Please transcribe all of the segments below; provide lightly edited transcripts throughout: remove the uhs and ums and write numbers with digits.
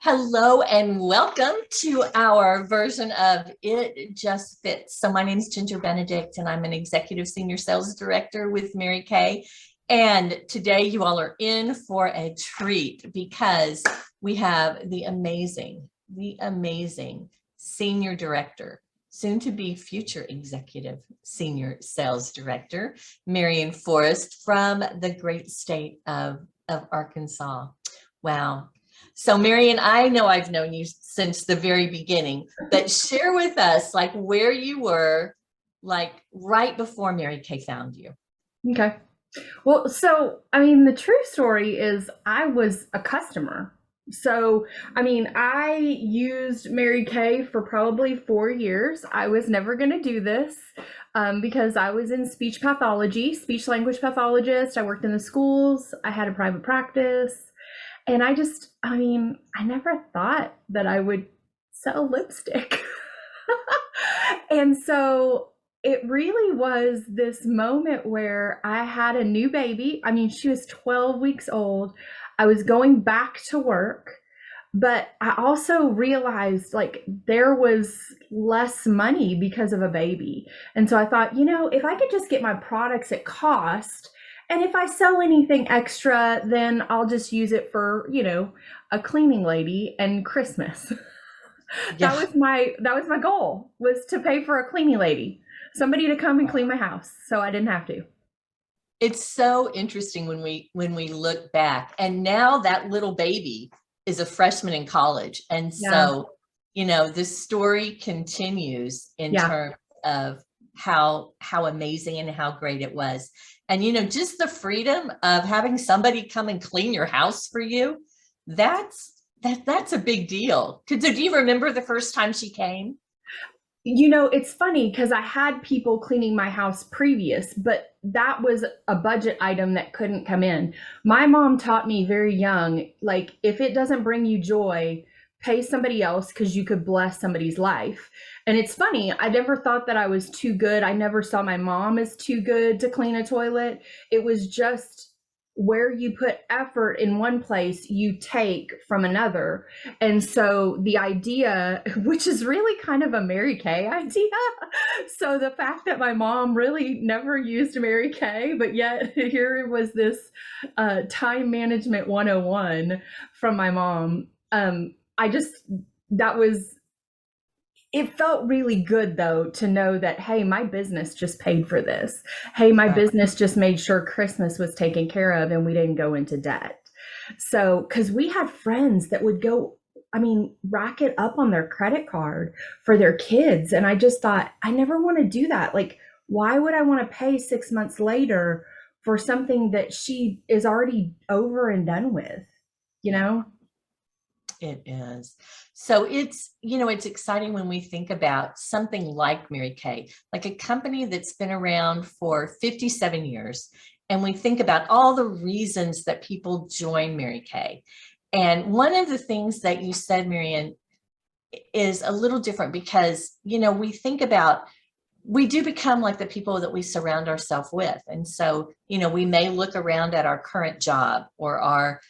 Hello and welcome to our version of It Just Fits. So my name is Ginger Benedict and I'm an Executive Senior Sales Director with Mary Kay. And today you all are in for a treat because we have the amazing Senior Director, soon to be future Executive Senior Sales Director, Marian Forrest from the great state of Arkansas. Wow. So Marian, I know I've known you since the very beginning, but share with us like where you were like right before Mary Kay found you. Okay. Well, the true story is I was a customer. I used Mary Kay for probably 4 years. I was never going to do this because I was in speech pathology, speech language pathologist. I worked in the schools. I had a private practice. And I never thought that I would sell lipstick. And so it really was this moment where I had a new baby. I mean, she was 12 weeks old. I was going back to work, but I also realized like there was less money because of a baby. And so I thought, if I could just get my products at cost, and if I sell anything extra, then I'll just use it for, a cleaning lady and Christmas. Yeah, That was my goal, was to pay for a cleaning lady, somebody to come and clean my house so I didn't have to. it's so interesting when we look back, and now that little baby is a freshman in college, and Yeah. so this story continues in Yeah. terms of how amazing and how great it was. And just the freedom of having somebody come and clean your house for you, that's a big deal. So do you remember the first time she came? It's funny because I had people cleaning my house previous, but that was a budget item that couldn't come in. My mom taught me very young, like, if it doesn't bring you joy, pay somebody else because you could bless somebody's life. And it's funny, I never thought that I was too good. I never saw my mom as too good to clean a toilet. It was just where you put effort in one place, you take from another. And so the idea, which is really kind of a Mary Kay idea. So the fact that my mom really never used Mary Kay, but yet here was this time management 101 from my mom. I just, that was, it felt really good though to know that, hey, my business just paid for this. Hey, my Right. business just made sure Christmas was taken care of and we didn't go into debt. So, because we had friends that would go, rack it up on their credit card for their kids. And I just thought, I never want to do that. Like, why would I want to pay 6 months later for something that she is already over and done with, you Yeah. know? It is. So it's exciting when we think about something like Mary Kay, like a company that's been around for 57 years. And we think about all the reasons that people join Mary Kay. And one of the things that you said, Marian, is a little different because, we think about, we do become like the people that we surround ourselves with. And so, we may look around at our current job or our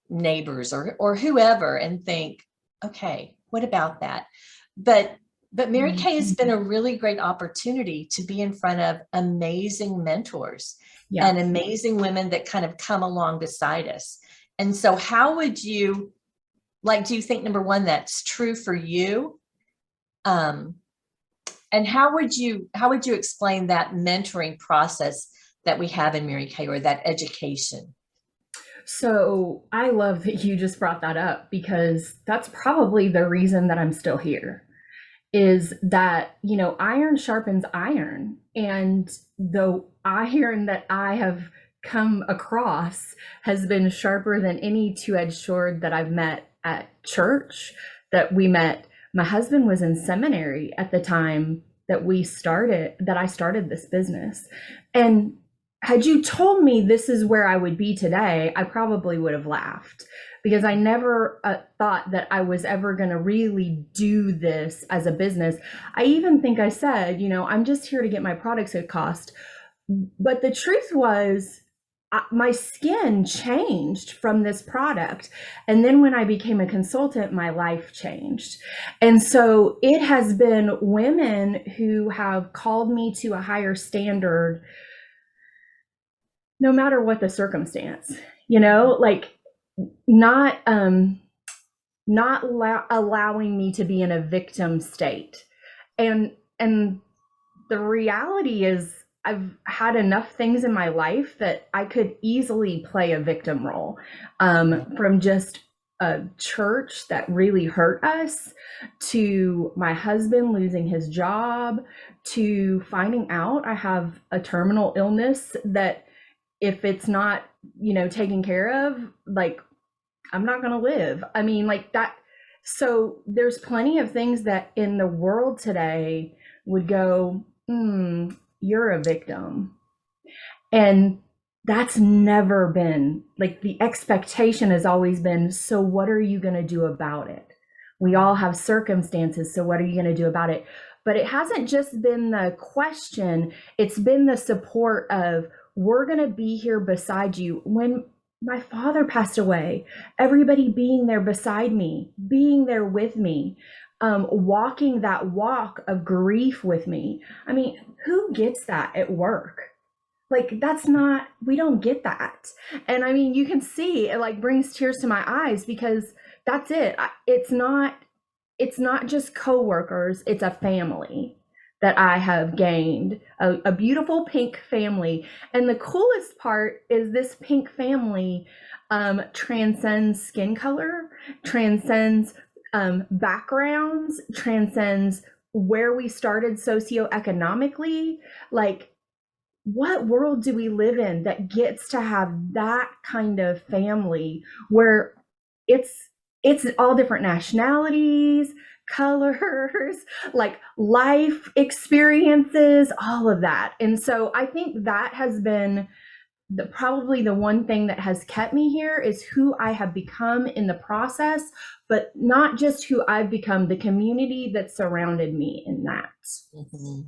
neighbors or whoever and think, okay, what about that? But Mary Kay has been Mhm. a really great opportunity to be in front of amazing mentors Yeah. and amazing women that kind of come along beside us. And so how would you do you think, number one, that's true for you? Um, and how would you explain that mentoring process that we have in Mary Kay, or that education? So I love that you just brought that up because that's probably the reason that I'm still here, is that, iron sharpens iron. And the iron that I have come across has been sharper than any two-edged sword that I've met at church, that we met. My husband was in seminary at the time that I started this business. And had you told me this is where I would be today, I probably would have laughed because I never thought that I was ever going to really do this as a business. I even think I said, I'm just here to get my products at cost. But the truth was, my skin changed from this product. And then when I became a consultant, my life changed. And so it has been women who have called me to a higher standard, no matter what the circumstance, like not, allowing me to be in a victim state. And the reality is I've had enough things in my life that I could easily play a victim role, from just a church that really hurt us, to my husband losing his job, to finding out I have a terminal illness that if it's not, taken care of, like, I'm not going to live. I mean, like that. So there's plenty of things that in the world today would go, you're a victim. And that's never been, like, the expectation has always been, so what are you going to do about it? We all have circumstances, so what are you going to do about it? But it hasn't just been the question, it's been the support of, we're going to be here beside you. When my father passed away, everybody being there beside me, being there with me, walking that walk of grief with me. I mean, who gets that at work? Like, that's not, we don't get that. And I mean, you can see it, like, brings tears to my eyes, because that's it. It's not just coworkers, it's a family that I have gained, a beautiful pink family. And the coolest part is this pink family transcends skin color, transcends backgrounds, transcends where we started socioeconomically. Like, what world do we live in that gets to have that kind of family where it's all different nationalities, colors, like life experiences, all of that. And so I think that has been probably the one thing that has kept me here, is who I have become in the process, but not just who I've become, the community that surrounded me in that. Mm-hmm.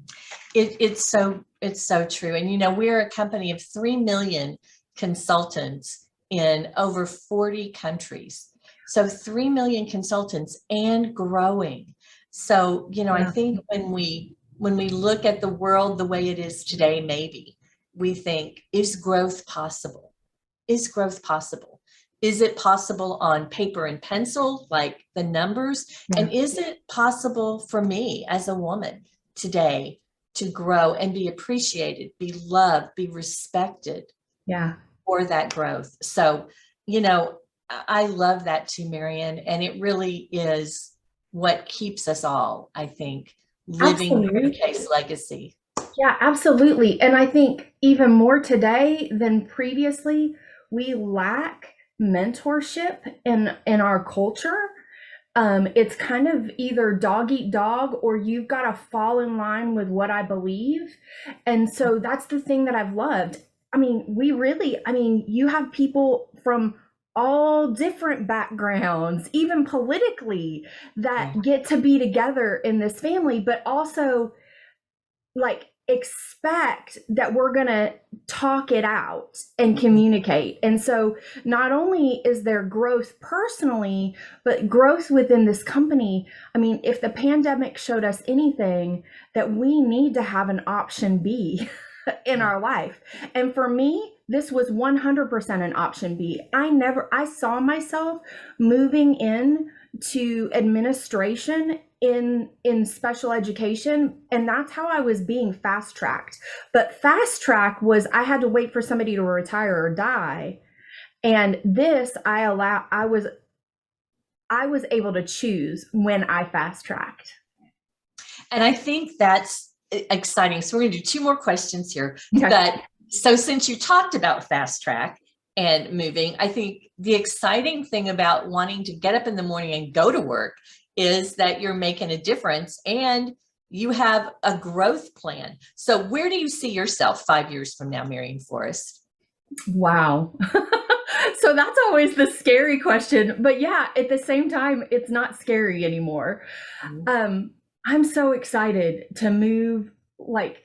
It's so true. And we're a company of 3 million consultants in over 40 countries. So 3 million consultants and growing. So, I think when we look at the world the way it is today, maybe we think, is growth possible? Is growth possible? Is it possible on paper and pencil, like the numbers? Yeah. And is it possible for me as a woman today to grow and be appreciated, be loved, be respected for that growth? So, I love that too, Marian. And it really is what keeps us all, I think, living Mary Kay's legacy. Yeah, absolutely. And I think even more today than previously, we lack mentorship in our culture. It's kind of either dog eat dog, or you've got to fall in line with what I believe. And so that's the thing that I've loved. I mean, you have people from all different backgrounds, even politically, that get to be together in this family, but also, like, expect that we're going to talk it out and communicate. And so not only is there growth personally, but growth within this company. I mean, if the pandemic showed us anything, that we need to have an option B in our life. And for me, this was 100% an option B. I saw myself moving in to administration in special education, and that's how I was being fast tracked. But fast track was, I had to wait for somebody to retire or die, and this I was able to choose when I fast tracked. And I think that's exciting. So we're going to do 2 more questions here. Okay. But so since you talked about fast track and moving, I think the exciting thing about wanting to get up in the morning and go to work is that you're making a difference and you have a growth plan. So where do you see yourself 5 years from now, Marian Forrest? Wow. So that's always the scary question. But yeah, at the same time, it's not scary anymore. Mm-hmm. I'm so excited to move. Like,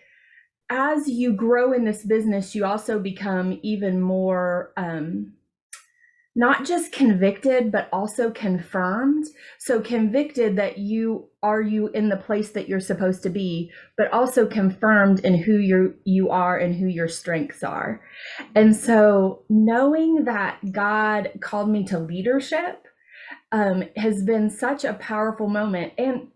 as you grow in this business, you also become even more not just convicted, but also confirmed. So convicted that you in the place that you're supposed to be, but also confirmed in who you are and who your strengths are. And so knowing that God called me to leadership has been such a powerful moment. And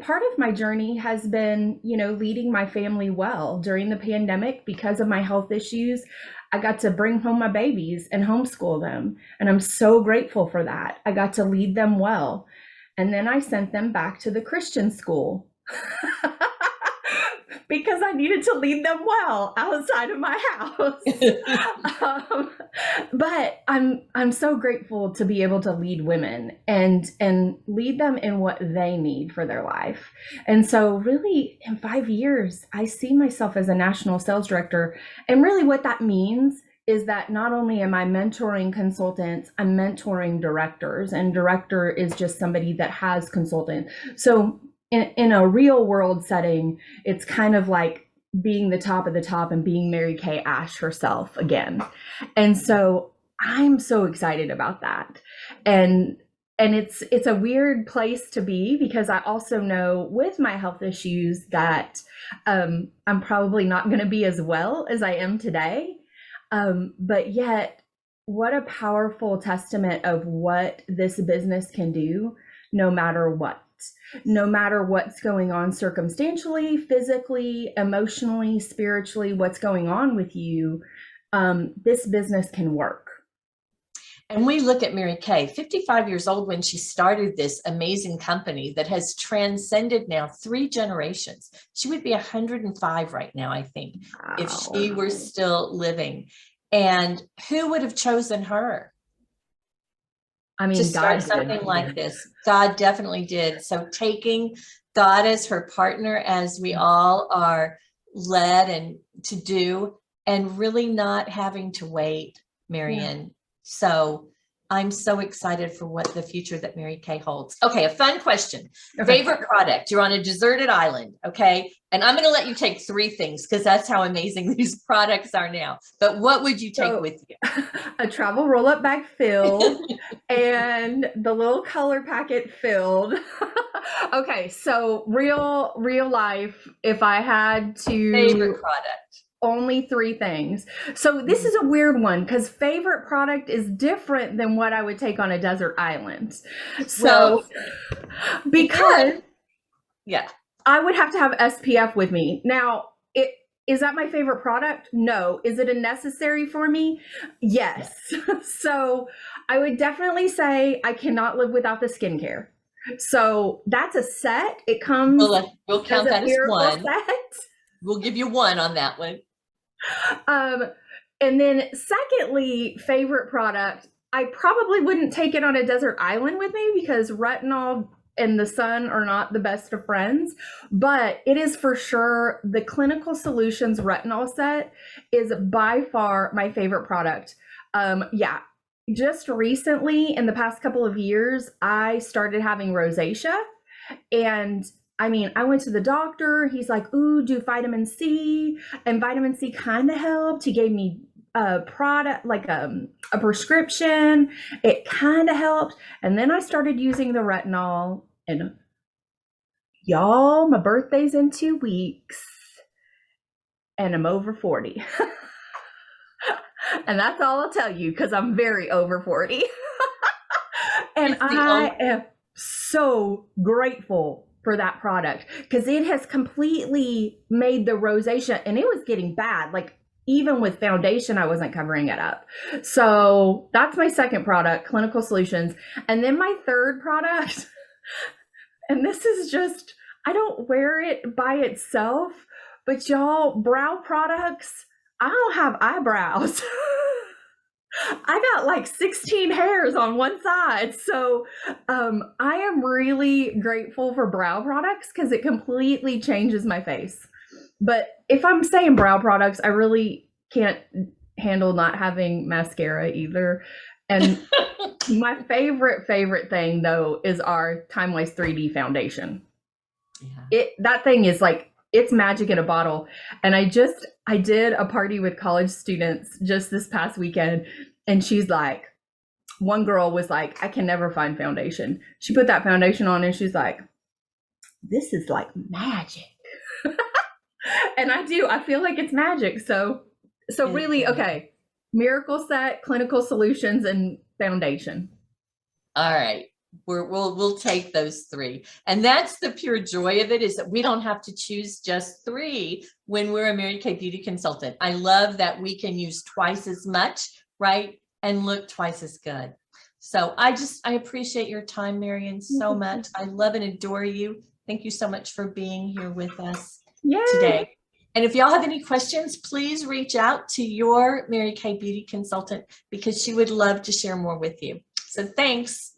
part of my journey has been, leading my family well during the pandemic because of my health issues. I got to bring home my babies and homeschool them. And I'm so grateful for that. I got to lead them well. And then I sent them back to the Christian school because I needed to lead them well outside of my house. But I'm so grateful to be able to lead women and lead them in what they need for their life. And so really in 5 years, I see myself as a national sales director. And really what that means is that not only am I mentoring consultants, I'm mentoring directors, and director is just somebody that has consultant. So in a real world setting, it's kind of like being the top of the top and being Mary Kay Ash herself again. And so I'm so excited about that. And it's a weird place to be because I also know with my health issues that I'm probably not going to be as well as I am today. But yet, what a powerful testament of what this business can do, no matter what. No matter what's going on circumstantially, physically, emotionally, spiritually, what's going on with you, this business can work. And we look at Mary Kay, 55 years old when she started this amazing company that has transcended now 3 generations. She would be 105 right now, I think, wow, if she were still living. And who would have chosen her? I mean, to start something like this? God definitely did. So taking God as her partner, as we all are led and to do, and really not having to wait, Marian. Yeah. So I'm so excited for what the future that Mary Kay holds. Okay, a fun question. Okay. Favorite product? You're on a deserted island, okay? And I'm going to let you take 3 things because that's how amazing these products are now. But what would you take with you? A travel roll-up bag filled and the little color packet filled. Okay, so real life, if I had to... Favorite product? Only 3 things. So this is a weird one because favorite product is different than what I would take on a desert island. So because yeah, I would have to have SPF with me. Now, is that my favorite product? No. Is it a necessary for me? Yes. So I would definitely say I cannot live without the skincare. So that's a set. It comes. We'll count that as 1. Set. We'll give you 1 on that one. And then secondly, favorite product, I probably wouldn't take it on a desert island with me because retinol and the sun are not the best of friends, but it is for sure the Clinical Solutions retinol set is by far my favorite product. Yeah, just recently in the past couple of years, I started having rosacea. And I mean, I went to the doctor. He's like, ooh, do vitamin C. And vitamin C kind of helped. He gave me a product, like a prescription. It kind of helped. And then I started using the retinol. And y'all, my birthday's in 2 weeks. And I'm over 40. And that's all I'll tell you because I'm very over 40. And I am so grateful for that product because it has completely made the rosacea, and it was getting bad. Like even with foundation, I wasn't covering it up. So that's my second product, Clinical Solutions. And then my third product, and this is just, I don't wear it by itself, but y'all, brow products, I don't have eyebrows. I got like 16 hairs on one side. So I am really grateful for brow products because it completely changes my face. But if I'm saying brow products, I really can't handle not having mascara either. And my favorite thing though is our Time Waste 3D foundation. Yeah. That thing is like it's magic in a bottle. And I did a party with college students just this past weekend, and she's like, one girl was like, I can never find foundation. She put that foundation on and she's like, this is like magic. And I feel like it's magic. So really, okay, miracle set, clinical solutions, and foundation. All right. We'll take those three. And that's the pure joy of it, is that we don't have to choose just three when we're a Mary Kay beauty consultant. I love that we can use twice as much, right? And look twice as good. So I appreciate your time, Marian, so much. I love and adore you. Thank you so much for being here with us today. And if y'all have any questions, please reach out to your Mary Kay beauty consultant, because she would love to share more with you. So thanks.